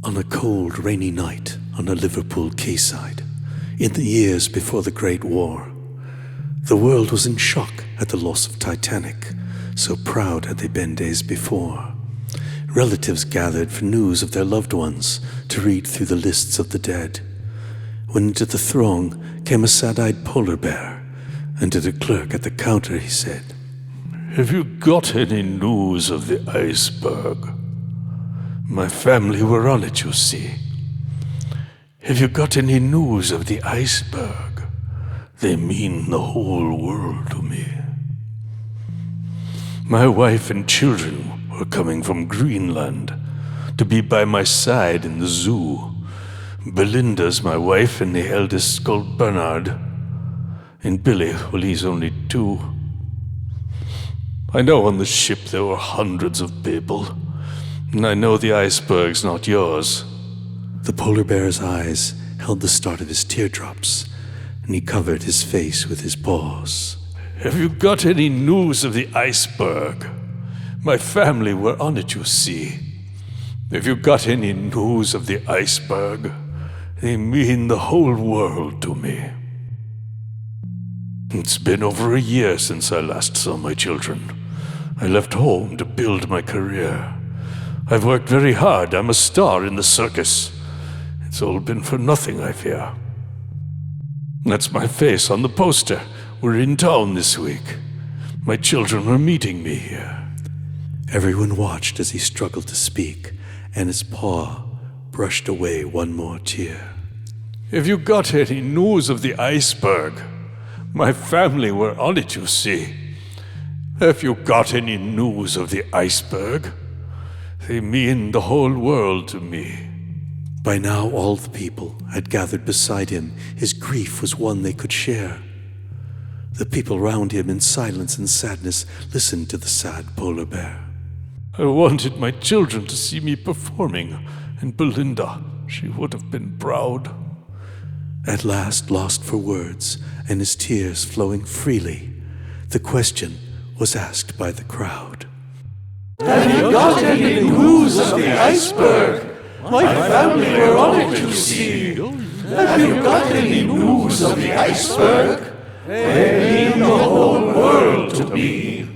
On a cold, rainy night on a Liverpool quayside, in the years before the Great War, the world was in shock at the loss of Titanic, so proud had they been days before. Relatives gathered for news of their loved ones to read through the lists of the dead, when into the throng came a sad-eyed polar bear, and to the clerk at the counter he said, "Have you got any news of the Iceberg? My family were on it, you see. Have you got any news of the Iceberg? They mean the whole world to me. My wife and children were coming from Greenland to be by my side in the zoo. Belinda's my wife, and the eldest's called Bernard. And Billy, well, he's only 2. I know on the ship there were hundreds of people, and I know the Iceberg's not yours." The polar bear's eyes held the start of his teardrops, and he covered his face with his paws. "Have you got any news of the Iceberg? My family were on it, you see. Have you got any news of the Iceberg? They mean the whole world to me. It's been over a year since I last saw my children. I left home to build my career. I've worked very hard. I'm a star in the circus. It's all been for nothing, I fear. That's my face on the poster. We're in town this week. My children are meeting me here." Everyone watched as he struggled to speak, and his paw brushed away one more tear. "Have you got any news of the Iceberg? My family were on it, you see. Have you got any news of the Iceberg? They mean the whole world to me." By now all the people had gathered beside him. His grief was one they could share. The people round him in silence and sadness listened to the sad polar bear. "I wanted my children to see me performing, and Belinda, she would have been proud." At last, lost for words, and his tears flowing freely, the question was asked by the crowd. "Have you got any news of the Iceberg? My family were on it, you see. Have you got any news of the Iceberg? They mean the whole world to me."